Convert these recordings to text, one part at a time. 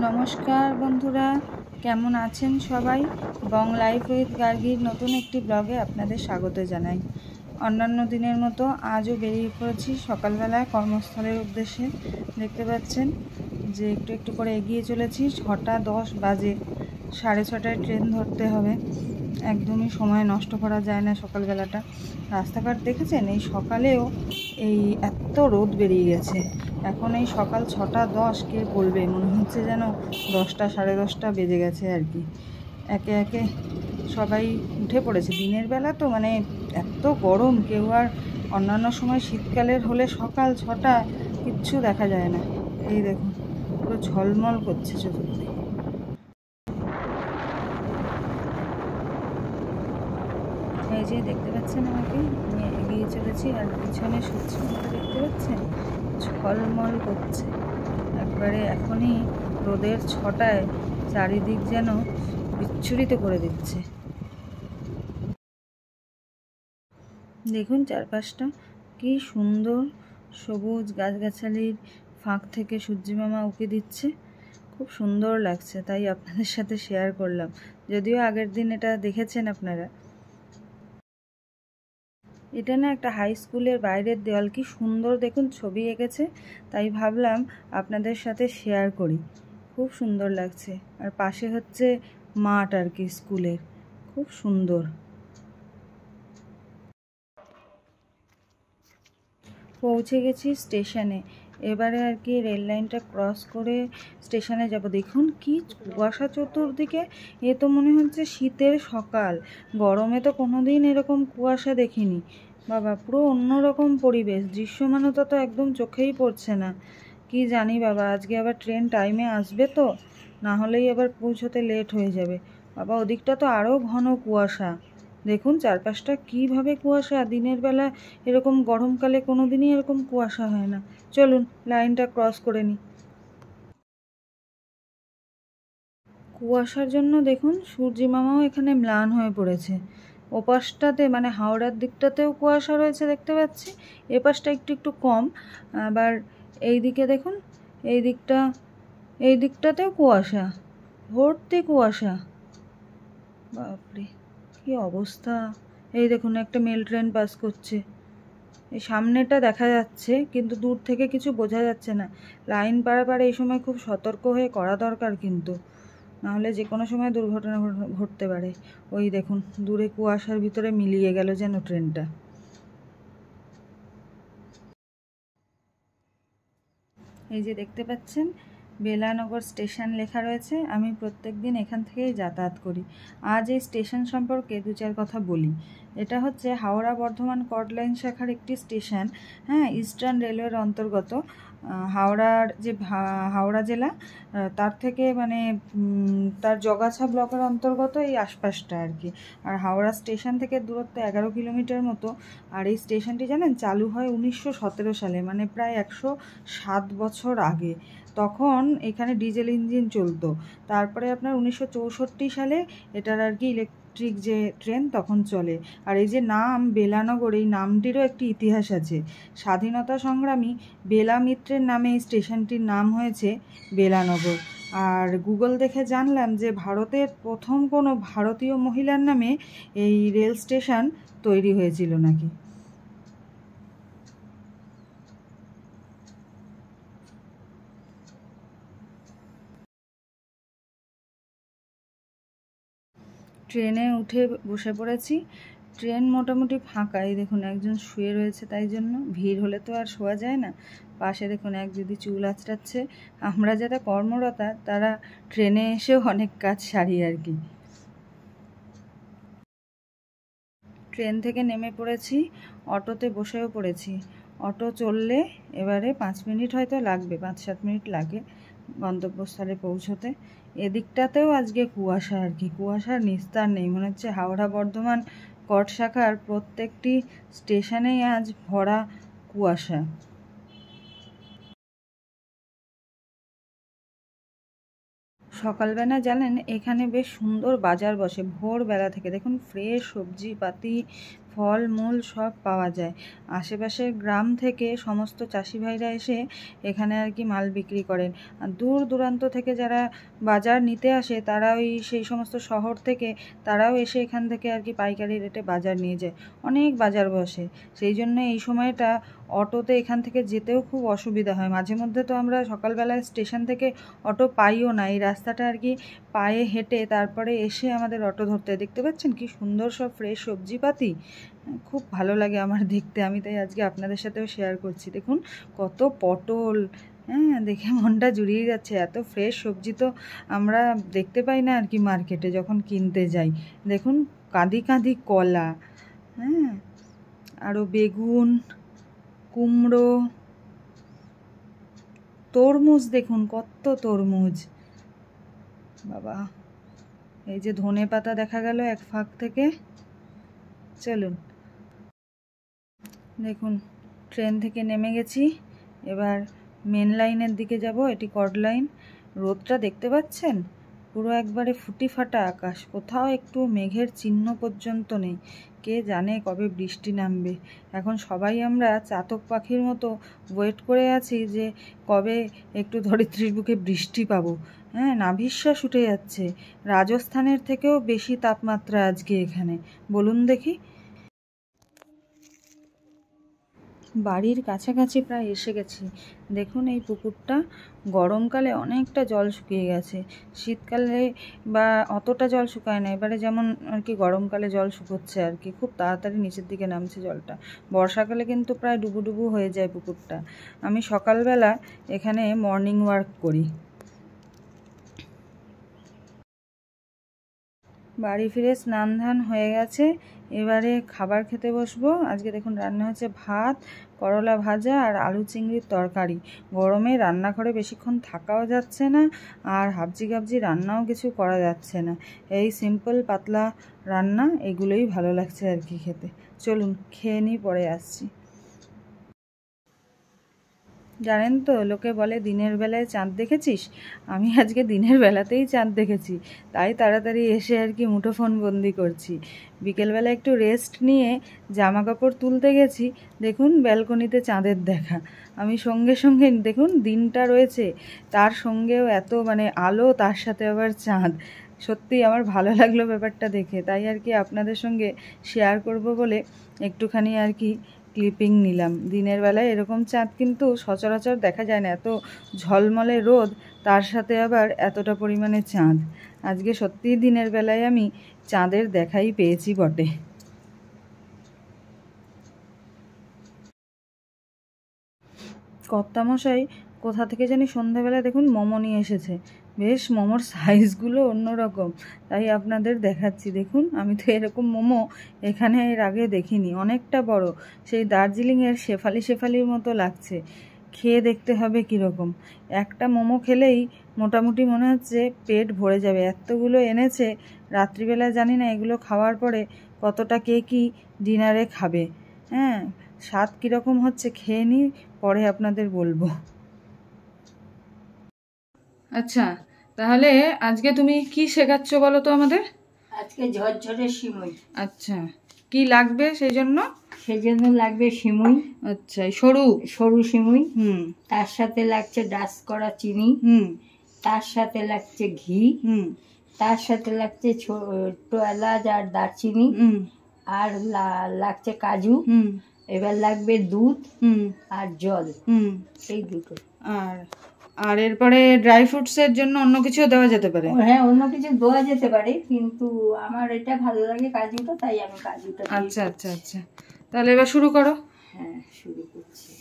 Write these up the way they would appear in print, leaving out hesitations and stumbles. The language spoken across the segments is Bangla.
নমস্কার বন্ধুরা, কেমন আছেন সবাই? বং লাইফ উইথ গার্গীর নতুন একটি ব্লগে আপনাদের স্বাগত জানাই। অন্যান্য দিনের মতো আজও বেরিয়ে পড়েছি সকালবেলায় কর্মস্থলের উদ্দেশ্যে। দেখতে পাচ্ছেন যে একটু একটু করে এগিয়ে চলেছি। 6:10 বাজে, 6:30টায় ট্রেন ধরতে হবে। একদমই সময় নষ্ট করা যায় না সকালবেলাটা। রাস্তাঘাট দেখেছেন, এই সকালেও এই এত রোদ বেরিয়ে গেছে। এখন এই সকাল 6:10 কে বলবে, মনে হচ্ছে যেন 10টা 10:30 বেজে গেছে আর কি। একে একে সবাই উঠে পড়েছে। দিনের বেলা তো মানে এত গরম, কেউ আর অন্যান্য সময় শীতকালের হলে সকাল 6টা কিচ্ছু দেখা যায় না। এই দেখুন, পুরো ঝলমল করছে চতুর্দিকে। এই যে দেখতে পাচ্ছেন আমাকে, আমি এগিয়ে চলেছি আর পিছনে সূর্যমুখী দেখতে পাচ্ছেন, ঝলমল করছে একবারে। এখনই রোদের 6টায় চারিদিক যেন বিচ্ছুরিত করে দিচ্ছে। দেখুন চারপাশটা কি সুন্দর, সবুজ গাছগাছালির ফাঁক থেকে সূর্যিমামা উঁকি দিচ্ছে, খুব সুন্দর লাগছে। তাই আপনাদের সাথে শেয়ার করলাম, যদিও আগের দিন এটা দেখেছেন আপনারা। এটা না একটা হাই স্কুলের বাইরের দেওয়াল, কি সুন্দর দেখুন ছবি এঁকেছে। তাই ভাবলাম আপনাদের সাথে শেয়ার করি, খুব সুন্দর লাগছে। আর পাশে হচ্ছে মাঠ আর কি স্কুলের, খুব সুন্দর। পৌঁছে গেছি স্টেশনে। এবারে আর কি রেল লাইনটা ক্রস করে স্টেশনে যাব। দেখুন কি কুয়াশা চতুর্দিকে, এ তো মনে হচ্ছে শীতের সকাল। গরমে তো কোনোদিন এরকম কুয়াশা দেখিনি বাবা, পুরো অন্যরকম পরিবেশ। দৃশ্যমানতা তো একদম চোখেই পড়ছে না। কি জানি বাবা, আজকে আবার ট্রেন টাইমে আসবে তো, না হলেই আবার পৌঁছতে লেট হয়ে যাবে। বাবা ওদিকটা তো আরও ঘন কুয়াশা। দেখুন চারপাশটা কীভাবে কুয়াশা। দিনের বেলা এরকম, গরমকালে কোনো দিনই এরকম কুয়াশা হয় না। চলুন লাইনটা ক্রস করে নিই। কুয়াশার জন্য দেখুন সূর্যিমামাও এখানে ম্লান হয়ে পড়েছে। ওপাশটাতে মানে হাওড়ার দিকটাতেও কুয়াশা রয়েছে দেখতে পাচ্ছি, এপাশটা একটু একটু কম। আবার এই দিকে দেখুন, এই দিকটাতেও কুয়াশা, ভর্তি কুয়াশা। বাপরে কি অবস্থা। এই দেখুন একটা মেল ট্রেন পাস করছে, এই সামনেটা দেখা যাচ্ছে কিন্তু দূর থেকে কিছু বোঝা যাচ্ছে না। লাইন পারাপার এই সময় খুব সতর্ক হয়ে করা দরকার কিন্তু, নাহলে যে কোনো সময় দুর্ঘটনা ঘটতে পারে। ওই দেখুন দূরে কুয়াশার ভিতরে মিলিয়ে গেল যেন ট্রেনটা। এই যে দেখতে পাচ্ছেন বেলানগর স্টেশন লেখা রয়েছে। আমি প্রত্যেক দিন এখান থেকেই যাতায়াত করি। আজ এই স্টেশন সম্পর্কে দু চার কথা বলি। এটা হচ্ছে হাওড়া বর্ধমান কর্ড লাইন শাখার একটি স্টেশন। হ্যাঁ, ইস্টার্ন রেলওয়ের অন্তর্গত। হাওড়ার যে হাওড়া জেলা, তার থেকে মানে তার জগাছা ব্লকের অন্তর্গত এই আশপাশটা আর কি। আর হাওড়া স্টেশন থেকে দূরত্ব 11 কিলোমিটার মতো। আর এই স্টেশনটি জানেন চালু হয় 1917 সালে, মানে প্রায় 107 বছর আগে। তখন এখানে ডিজেল ইঞ্জিন চলতো। তারপরে আপনার 1964 সালে এটার আর কি ইলেকট্রিক যে ট্রেন তখন চলে। আর এই যে নাম বেলানগর, এই নামটিরও একটি ইতিহাস আছে। স্বাধীনতা সংগ্রামী বেলা মিত্রের নামে এই স্টেশনটির নাম হয়েছে বেলানগর। আর গুগল দেখে জানলাম যে ভারতের প্রথম কোনো ভারতীয় মহিলার নামে এই রেল স্টেশন তৈরি হয়েছিল নাকি। ট্রেনে উঠে বসে পড়েছি। ট্রেন মোটামুটি ফাঁকাই, দেখুন একজন শুয়ে রয়েছে, তাই জন্য ভিড় হলে তো আর শোয়া যায় না। পাশে দেখুন এক দিদি চুল আঁচড়াচ্ছে। আমরা যারা কর্মরতা তারা ট্রেনে এসেও অনেক কাজ সারি আর কি। ট্রেন থেকে নেমে পড়েছি, অটোতে বসেও পড়েছি। অটো চললে এবারে 5 মিনিট হয়তো লাগবে, 5-7 মিনিট লাগে গন্তব্যস্থলে পৌঁছতে। এদিকটাতেও আজকে কুয়াশা আর কি, কুয়াশার নিস্তার নেই। মনে হচ্ছে হাওড়া বর্ধমান কট শাখার প্রত্যেকটি স্টেশনেই আজ ভরা কুয়াশা। সকালবেলা জানেন এখানে বেশ সুন্দর বাজার বসে ভোরবেলা থেকে। দেখুন ফ্রেশ সবজি পাতি, ফল মূল সব পাওয়া যায়। আশেপাশের গ্রাম থেকে সমস্ত চাষি ভাইরা এসে এখানে আর কি মাল বিক্রি করেন। আর দূর দূরান্ত থেকে যারা বাজার নিতে আসে তারা ওই সেই সমস্ত শহর থেকে তারাও এসে এখান থেকে আর কি পাইকারি রেটে বাজার নিয়ে যায়। অনেক বাজার বসে, সেই জন্য এই সময়টা অটোতে এখান থেকে যেতেও খুব অসুবিধা হয়। মাঝে মধ্যে তো আমরা সকালবেলায় স্টেশন থেকে অটো পাইও না, এই রাস্তাটা আর কি পায়ে হেঁটে তারপরে এসে আমাদের অটো ধরতে হয়। দেখতে পাচ্ছেন কি সুন্দর সব ফ্রেশ সবজিপাতি, খুব ভালো লাগে আমার দেখতে। আমি তাই আজকে আপনাদের সাথেও শেয়ার করছি। দেখুন কত পটল, হ্যাঁ দেখে মনটা জুড়িয়ে যাচ্ছে। এত ফ্রেশ সবজি তো আমরা দেখতে পাই না আর কি মার্কেটে যখন কিনতে যাই। দেখুন কাঁদি কাঁদি কলা, হ্যাঁ আরও বেগুন, কুমড়ো, তরমুজ, দেখুন কত তরমুজ বাবা। এই যে ধনে পাতা দেখা গেল এক ফাঁক থেকে। চলুন, দেখুন ট্রেন থেকে নেমে গেছি, এবার মেন লাইনের দিকে যাব। এটি কর্ড লাইন। রোদটা দেখতে পাচ্ছেন, পুরো একবারে ফুটি ফাটা আকাশ, কোথাও একটু মেঘের চিহ্ন পর্যন্ত নেই। কে জানে কবে বৃষ্টি নামবে। এখন সবাই আমরা চাতক পাখির মতো ওয়েট করে আছি যে কবে একটু ধরিত্রীর বুকে বৃষ্টি পাবো। হ্যাঁ, নাভিশ্বাস উঠে যাচ্ছে। রাজস্থানের থেকেও বেশি তাপমাত্রা আজকে এখানে, বলুন দেখি। বাড়ির কাছাকাছি প্রায় এসে গেছি। দেখুন এই পুকুরটা গরমকালে অনেকটা জল শুকিয়ে গেছে, শীতকালে বা অতটা জল শুকায় না। এবারে যেমন আর কি গরমকালে জল শুকোচ্ছে আর কি, খুব তাড়াতাড়ি নিচের দিকে নামছে জলটা। বর্ষাকালে কিন্তু প্রায় ডুবুডুবু হয়ে যায় পুকুরটা। আমি সকালবেলা এখানে মর্নিং ওয়াক করি। বাড়ি ফিরে স্নান ধান হয়ে গেছে, এবারে খাবার খেতে বসবো। আজকে দেখুন রান্না হচ্ছে ভাত, করলা ভাজা আর আলু চিংড়ির তরকারি। গরমে রান্নাঘরে বেশিক্ষণ থাকাও যাচ্ছে না, আর হাবজি গাবজি রান্নাও কিছু করা যাচ্ছে না। এই সিম্পল পাতলা রান্না, এগুলোই ভালো লাগছে আর কি খেতে। চলুন খেয়ে নিই, পরে আসছি। জানেন তো, লোকে বলে দিনের বেলায় চাঁদ দেখেছিস, আমি আজকে দিনের বেলাতেই চাঁদ দেখেছি। তাই তাড়াতাড়ি এসে আর কি মুঠোফোন বন্দি করছি। বিকেলবেলা একটু রেস্ট নিয়ে জামা কাপড় তুলতে গেছি, দেখুন ব্যালকনিতে চাঁদের দেখা। আমি সঙ্গে সঙ্গে দেখুন দিনটা রয়েছে, তার সঙ্গেও এত মানে আলো, তার সাথে আবার চাঁদ। সত্যি আমার ভালো লাগলো ব্যাপারটা দেখে, তাই আর কি আপনাদের সঙ্গে শেয়ার করব বলে একটুখানি আর কি ক্লিপিং নিলাম। দিনের বেলায় এরকম চাঁদ কিন্তু সচরাচর দেখা যায় না, এত ঝলমলে রোদ, তার সাথে আবার এতটা পরিমাণে চাঁদ। আজকে সত্যিই দিনের বেলায় আমি চাঁদের দেখাই পেয়েছি বটে। কর্তামশাই কোথা থেকে জানি সন্ধ্যাবেলা দেখুন মোমো নিয়ে এসেছে। বেশ মোমোর সাইজগুলো অন্যরকম, তাই আপনাদের দেখাচ্ছি। দেখুন আমি তো এরকম মোমো এখানে এর আগে দেখিনি, অনেকটা বড়, সেই দার্জিলিংয়ের শেফালি শেফালির মতো লাগছে। খেয়ে দেখতে হবে কীরকম। একটা মোমো খেলেই মোটামুটি মনে হচ্ছে পেট ভরে যাবে, এতগুলো এনেছে। রাত্রিবেলা জানি না এগুলো খাওয়ার পরে কতটা কে কি ডিনারে খাবে। হ্যাঁ, স্বাদ কীরকম হচ্ছে খেয়ে নিই, পরে আপনাদের বলবো। আচ্ছা, তাহলে আজকে তুমি কি শেখাচ্ছ বলো তো আমাদের? আজকে ঝরঝরে সিমুই। আচ্ছা, কি লাগবে সেই জন্য? সেজন্য লাগবে সিমুই। আচ্ছা, সরু সরু সিমুই। হুম। তার সাথে লাগছে ডাস করা চিনি। হুম। তার সাথে লাগছে ঘি। হুম। তার সাথে লাগছে ছোট এলাচ আর দারচিনি। হুম। আর লাগছে কাজু। হুম। এবার লাগবে দুধ হুম। আর জল। হুম। এই দুটো। আর আর এরপরে ড্রাই ফ্রুটসের জন্য অন্য কিছুও দেওয়া যেতে পারে? হ্যাঁ, অন্য কিছু দেওয়া যেতে পারে, কিন্তু আমার এটা ভালো লাগে কাজুটা, তাই আমি কাজুটা। আচ্ছা আচ্ছা আচ্ছা, তাহলে এবার শুরু করো। হ্যাঁ, শুরু করছি।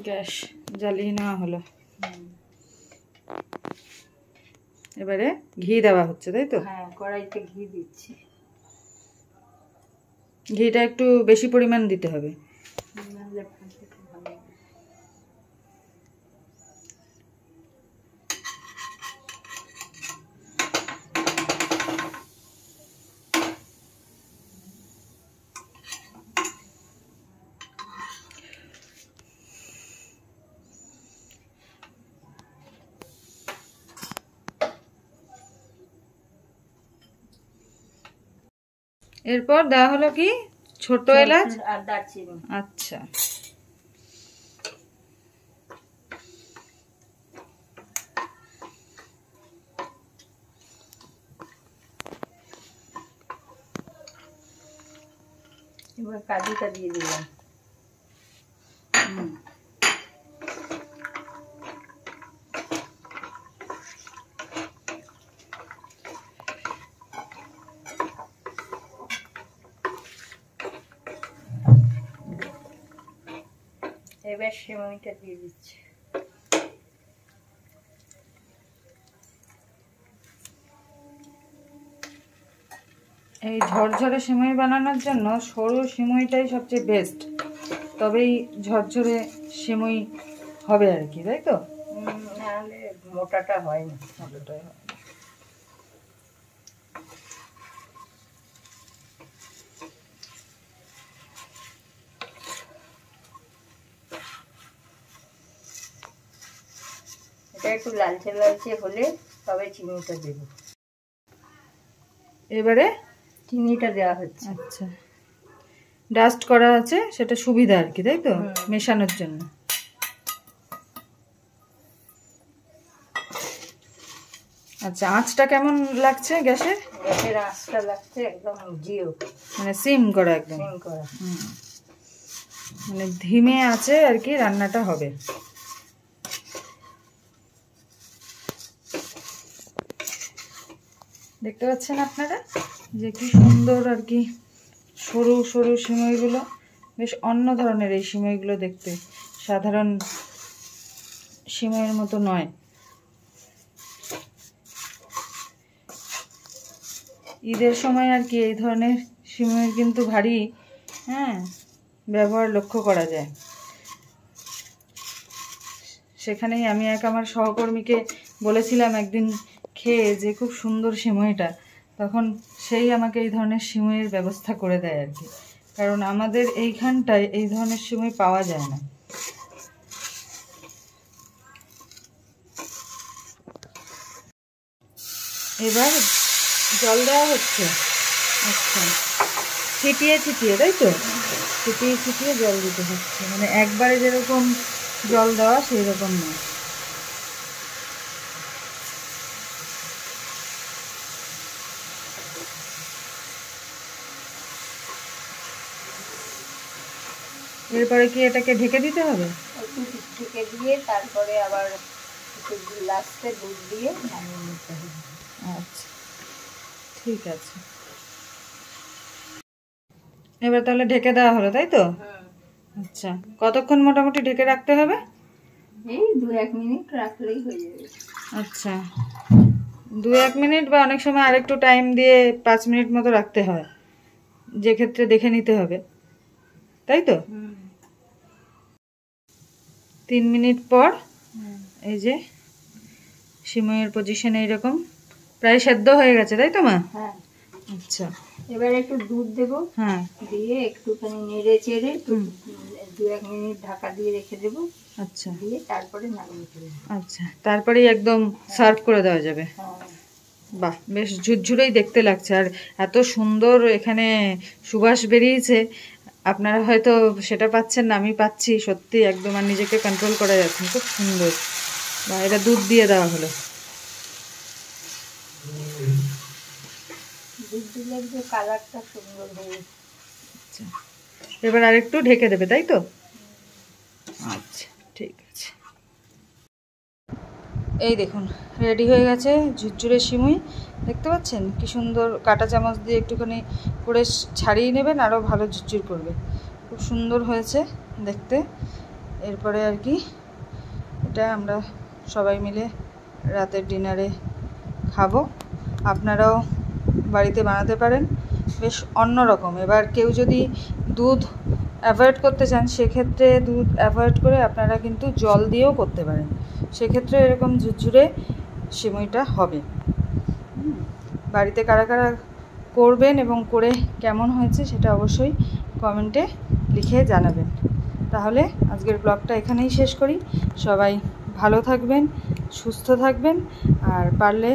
গ্যাস জ্বালিয়ে নেওয়া হলো, এবারে ঘি দেওয়া হচ্ছে, তাই তো? হ্যাঁ, কড়াইতে ঘি দিচ্ছি। ঘিটা একটু বেশি পরিমাণ দিতে হবে। এরপর দেওয়া হলো কি ছোট এলাচ আর দারচিনি। আচ্ছা, এবার কাজুটা দিয়ে দিলাম। এবার সেমাইটা দিয়ে দিচ্ছি। এই ঝরঝরে সিমই বানানোর জন্য সরু সিমইটাই সবচেয়ে বেস্ট, তবেই ঝরঝরে সিমই হবে আর কি, তাই তো? নাহলে মোটাটা হয় না। মোটাটাই হয়। এটা একটু লালচে লালচে হলে তবে চিনিটা দেব। এবারে চিনিটা দেওয়া হচ্ছে। আচ্ছা, ডাস্ট করা আছে সেটা সুবিধা আর কি, তাই তো? মেশানোর জন্য। আচ্ছা, আঁচটা কেমন লাগছে গ্যাসের? গ্যাসের আঁচটা লাগছে একদম জিরো, মানে সিম করা একদম। সিম করা। মানে ধিমে আছে আর কি রান্নাটা হবে। দেখতে পাচ্ছেন আপনারা যে কি সুন্দর আর কি সরু সরু সিমইগুলো, বেশ অন্য ধরনের এই সিমইগুলো দেখতে, সাধারণ সিমইয়ের মতো নয়। ঈদের সময় আর কি এই ধরনের সিমইয়ের কিন্তু ভারী ব্যবহার লক্ষ্য করা যায়। সেখানেই আমি আমার সহকর্মীকে বলেছিলাম একদিন খেয়ে যে খুব সুন্দর সিমইটা, তখন সেই আমাকে এই ধরনের সিমইয়ের ব্যবস্থা করে দেয় আর কি, কারণ আমাদের এইখানটায় এই ধরনের সিমই পাওয়া যায় না। এবার জল দেওয়া হচ্ছে। আচ্ছা, ছিটিয়ে ছিটিয়ে, তাই তো? ছিটিয়ে ছিটিয়ে জল দিতে হচ্ছে, মানে একবারে যেরকম জল দেওয়া সেই রকম নয়। এরপরে কি এটাকে ঢেকে দিতে হবে? একটু ঢেকে দিয়ে তারপরে আবার একটু লাস্টে দুধ দিয়ে নামিয়ে নিতে হবে। আচ্ছা, ঠিক আছে। এবার তাহলে ঢেকে দেওয়া হলো, তাই তো? আচ্ছা, কতক্ষণ মোটামুটি ঢেকে রাখতে হবে? এই 2-1 মিনিট রাখলেই হয়ে যাবে। আচ্ছা, 2-1 মিনিট বা অনেক সময় আরেকটু টাইম দিয়ে 5 মিনিট মতো রাখতে হয়, যে ক্ষেত্রে দেখে নিতে হবে, তাই তো? 3 মিনিট পর এই যে সিমইয়ের পজিশন এইরকম প্রায় সেদ্ধ হয়ে গেছে, তাই তো মা? হ্যাঁ। আচ্ছা, এবার একটু দুধ দেব। হ্যাঁ, দিয়ে একটুখানি নেড়ে চেড়ে 2-1 মিনিট ঢাকা দিয়ে রেখে দেবো। আচ্ছা, দিয়ে তারপরে নামিয়ে ফেলবো। আচ্ছা, তারপরেই একদম সার্ভ করে দেওয়া যাবে। হ্যাঁ। বাহ, বেশ ঝুরঝুরেই দেখতে লাগছে, আর এত সুন্দর এখানে সুবাস বেরিয়েছে। আপনারা হয়তো সেটা পাচ্ছেন না, আমি পাচ্ছি সত্যি একদম, আর নিজেকে কন্ট্রোল করা যাচ্ছে না, খুব সুন্দর। বা এটা দুধ দিয়ে দেওয়া হলো। দুধ দিলে একটু কালারটা সুন্দর হবে। আচ্ছা, এবার আরেকটু ঢেকে দেবে, তাই তো? আচ্ছা, ঠিক আছে। এই দেখুন রেডি হয়ে গেছে ঝুরঝুরে সিমুই। দেখতে পাচ্ছেন কি সুন্দর, কাঁটা চামচ দিয়ে একটুখানি করে ছাড়িয়ে নেবেন, আরও ভালো ঝুরঝুর করবে। খুব সুন্দর হয়েছে দেখতে। এরপরে আর কি এটা আমরা সবাই মিলে রাতের ডিনারে খাবো। আপনারাও বাড়িতে বানাতে পারেন, বেশ অন্যরকম। এবার কেউ যদি দুধ অ্যাভয়েড করতে চান, সেক্ষেত্রে দুধ অ্যাভয়েড করে আপনারা কিন্তু জল দিয়েও করতে পারেন, সেক্ষেত্রে এরকম ঝুরঝুরে সিমইটা হবে। বাড়িতে কারা কারা করবেন এবং করে কেমন হয়েছে সেটা অবশ্যই কমেন্টে লিখে জানাবেন। তাহলে আজকের ব্লগটা এখানেই শেষ করি। সবাই ভালো থাকবেন, সুস্থ থাকবেন, আর পারলে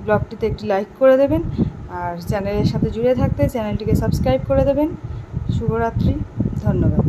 ব্লগটিতে একটি লাইক করে দেবেন, আর চ্যানেলের সাথে জুড়ে থাকতে চ্যানেলটিকে সাবস্ক্রাইব করে দেবেন। শুভরাত্রি, ধন্যবাদ।